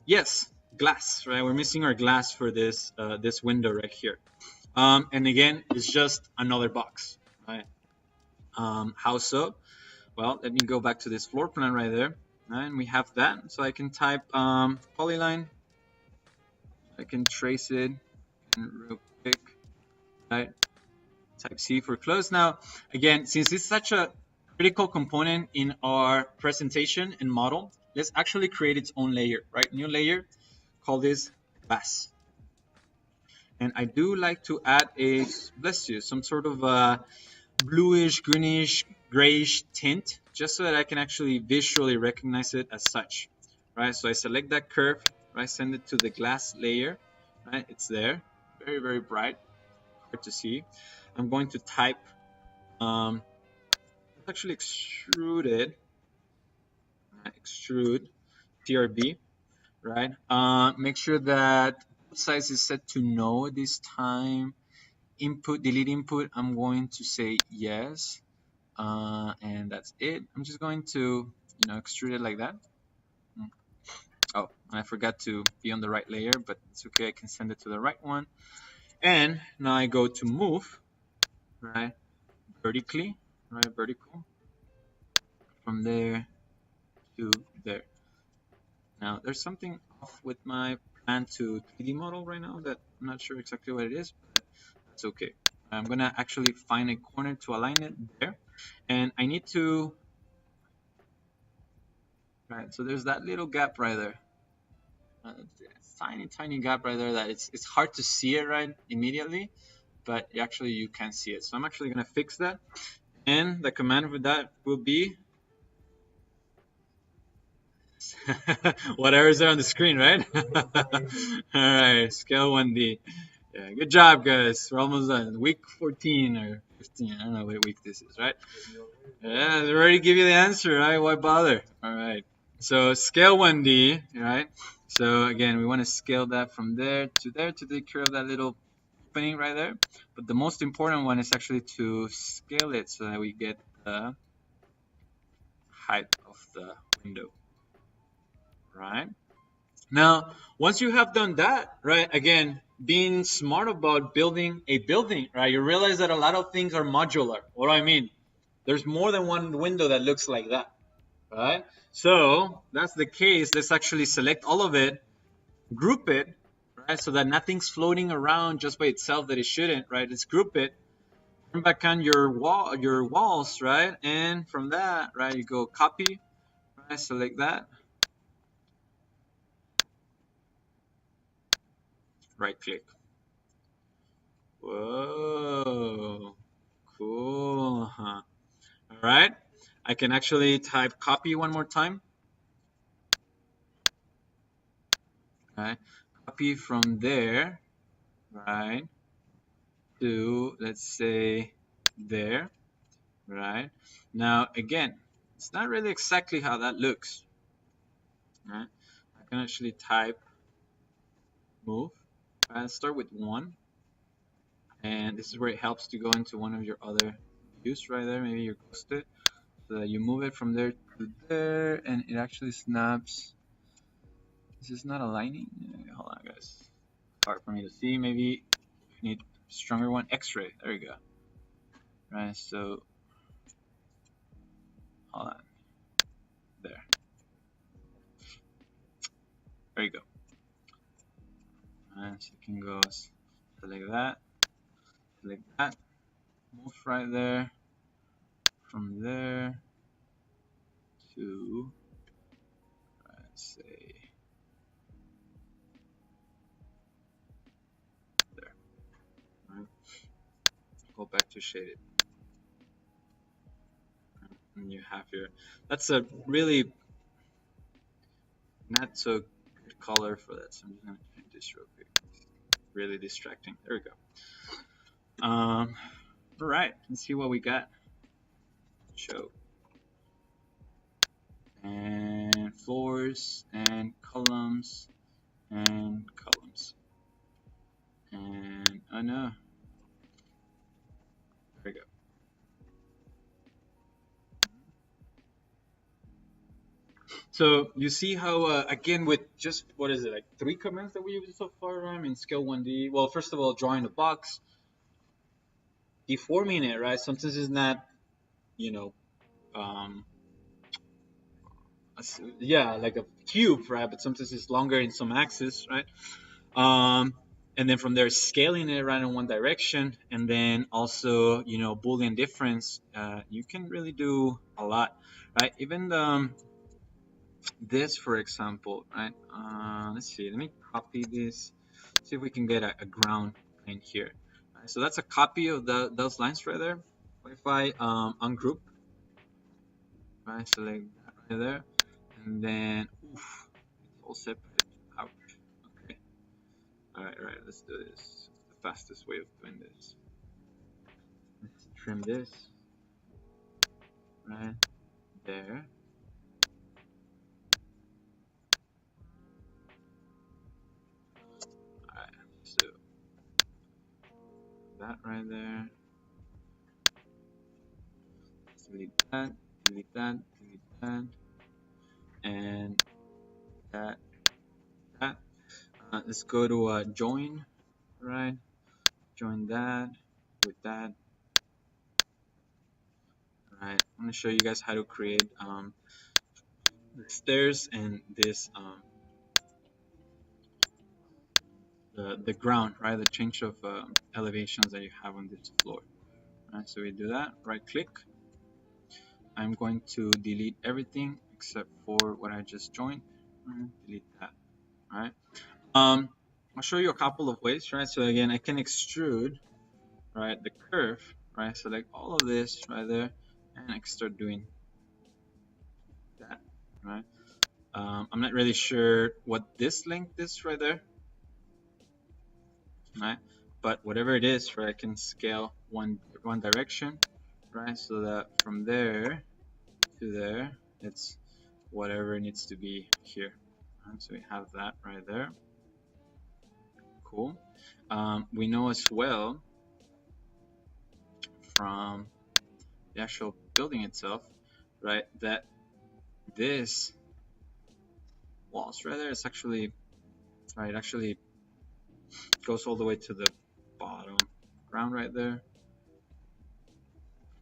yes, glass, right? We're missing our glass for this this window right here. And again, it's just another box, right? How so? Well, let me go back to this floor plan right there, right? And we have that. So I can type polyline. I can trace it real quick, right? Type C for close. Now, again, since it's such a critical component in our presentation and model, let's actually create its own layer, right? New layer, call this glass. And I do like to add a, bless you, some sort of a bluish, greenish, grayish tint, just so that I can actually visually recognize it as such, right? So I select that curve, right? Send it to the glass layer, right? It's there, very, very bright, hard to see. I'm going to type, it's actually extruded, extrude, TRB, right? Make sure that size is set to no this time. Input, delete input, I'm going to say yes. And that's it. I'm just going to, extrude it like that. Oh, I forgot to be on the right layer, but it's okay. I can send it to the right one. And now I go to move, right? Vertically, right? Vertical. From there to there. Now, there's something off with my plan to 3D model right now that I'm not sure exactly what it is, but that's okay. I'm going to actually find a corner to align it there. And I need to, right, so there's that little gap right there. Tiny, tiny gap right there that it's hard to see it right immediately, but actually you can see it. So I'm actually going to fix that. And the command for that will be whatever is there on the screen, right? All right, scale 1D. Yeah, good job, guys. We're almost done. Week 14 or 15. I don't know what week this is, right? Yeah, they already give you the answer, right? Why bother? All right. So scale 1D, right? So again, we want to scale that from there to take care of that little opening right there. But the most important one is actually to scale it so that we get the height of the window. Right? Now, once you have done that, right, again, being smart about building a building, right, you realize that a lot of things are modular. What do I mean? There's more than one window that looks like that, right? So that's the case. Let's actually select all of it, group it, right? So that nothing's floating around just by itself that it shouldn't, right? Let's group it. Turn back on your walls, right? And from that, right, you go copy, right? Select that, right click. Whoa, cool, huh? All right, I can actually type copy one more time. Right, copy from there, right, to, let's say, there, right? Now, again, it's not really exactly how that looks, right? I can actually type move, right? Start with 1, and this is where it helps to go into one of your other views right there. Maybe you ghost it, so that you move it from there to there, and it actually snaps. This is not aligning. Hold on, guys. Hard for me to see. Maybe you need a stronger one. X-ray. There you go. Right. So hold on. There. There you go. And second goes select that. Select that. Move right there. From there to, let's say, there. Right. Go back to shaded. And you have your, that's a really not so good color for that, so I'm just gonna change this real quick. It's really distracting. There we go. All right, let's see what we got. Show and floors and columns and columns, and oh no, there we go. So you see how, again, with just, what is it, like 3 commands that we used so far, right? In Scale 1D, well, first of all, drawing a box, deforming it, right? Sometimes it's not, you know, yeah, like a cube, right? But sometimes it's longer in some axis, right? And then from there, scaling it right in one direction, and then also, you know, Boolean difference. You can really do a lot, right? Even the this, for example, right? Let's see. Let me copy this. See if we can get a ground plane here. Right, so that's a copy of those lines right there. What if I ungroup? Right, select that right there, and then oof, it's all separate. Ouch. Okay. All right, let's do this. It's the fastest way of doing this. Let's trim this right there. All right, so that right there. Let's delete that, delete that, delete that, and that. Let's go to join, right? Join that with that. All right, I'm gonna show you guys how to create the stairs and this the ground, right? The change of elevations that you have on this floor. All right, so we do that. Right click. I'm going to delete everything except for what I just joined. Delete that. All right. I'll show you a couple of ways, right? So again, I can extrude, right, the curve, right? Select all of this right there, and I can start doing that, right? I'm not really sure what this length is right there, right? But whatever it is, right, I can scale one direction, right? So that from there to there, it's whatever needs to be here. Right? So we have that right there. Cool. We know as well from the actual building itself, right, that this walls right there is actually, right, actually goes all the way to the bottom ground right there.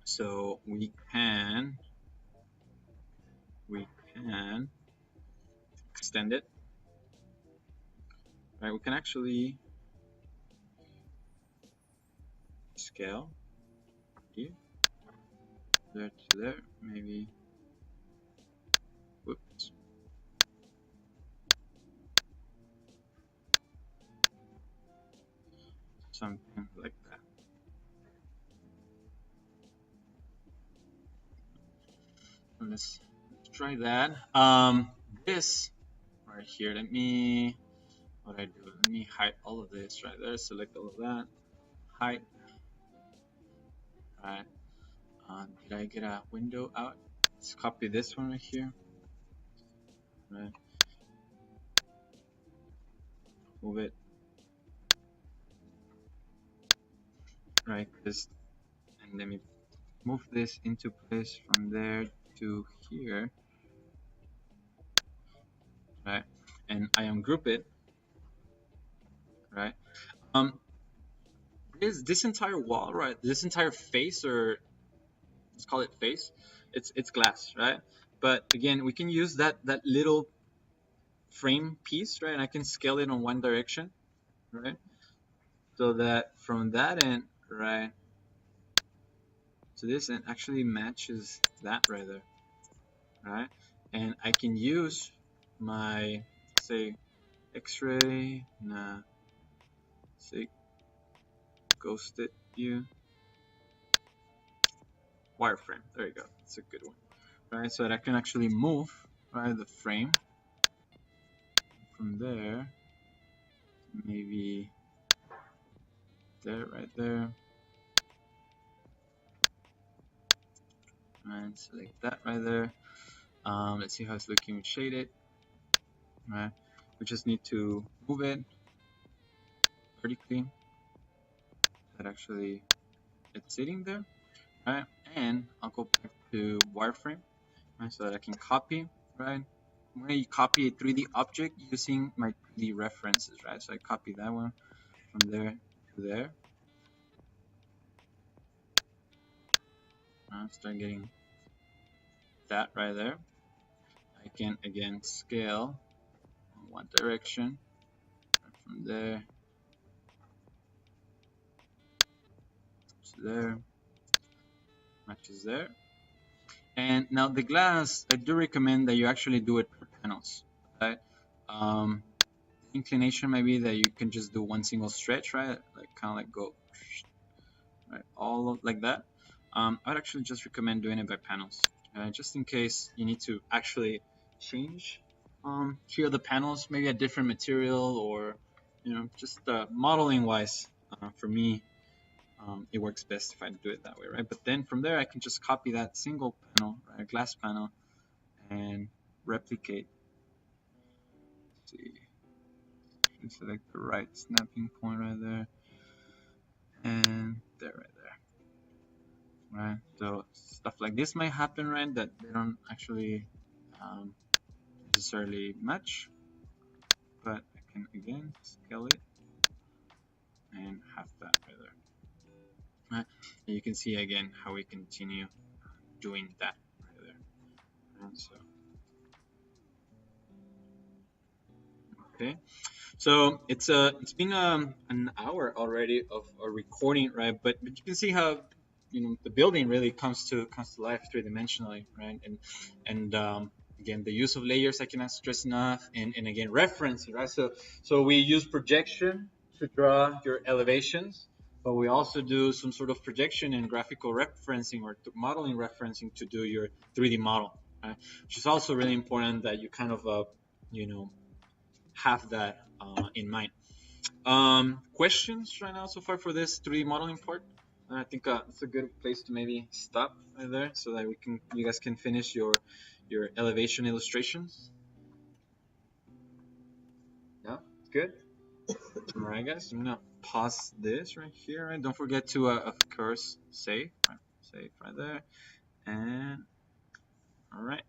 So we can we can extend it. Right, we can actually scale here, there to there, maybe. Whoops. Something like that. Let's try that. This right here. Let me. What I do? Let me hide all of this right there. Select all of that. Hide. Right. Did I get a window out? Let's copy this one right here. Right. Move it. Right. And let me move this into place from there to here. Right. And I ungroup it. Right. This entire wall, right? This entire face, or let's call it face, it's glass, right? But again, we can use that little frame piece, right? And I can scale it on one direction, right? So that from that end, right, to this end actually matches that right there, right? And I can use my, say, X-ray, say, ghosted view, wireframe. There you go. That's a good one, right? So that I can actually move, right, the frame from there, maybe there, right there, and select that right there. Let's see how it's looking with shaded. Right, we just need to move it vertically. That actually it's sitting there, right? And I'll go back to wireframe, right, so that I can copy, right? When you copy a 3D object using my 3D references, right? So I copy that one from there to there. Start getting that right there. I can again scale in one direction, right, from there to there, matches there. And now the glass, I do recommend that you actually do it per panels, right? Inclination might be that you can just do one single stretch, right? Like kind of like go, right, all like that. I'd actually just recommend doing it by panels, just in case you need to actually change here the panels, maybe a different material, or just modeling wise. For me, it works best if I do it that way, right? But then from there, I can just copy that single panel, right, glass panel, and replicate. Let's see, select the right snapping point right there, and there, right there, right? So stuff like this might happen, right? That they don't actually necessarily match, but I can again scale it and have that right there. Right? And you can see again how we continue doing that right there. And so, okay. So it's been an hour already of a recording, right? But you can see how the building really comes to life three-dimensionally, right? And again, the use of layers I cannot stress enough, and again referencing, right? So we use projection to draw your elevations, but we also do some sort of projection and graphical referencing or modeling referencing to do your 3D model, right? Which is also really important that you kind of have that in mind. Questions right now so far for this 3D modeling part? I think it's a good place to maybe stop right there, so that you guys can finish your elevation illustrations. Yeah, good. All right, guys, I'm gonna pause this right here. Right? Don't forget to, of course, save. Right? Save right there, and all right.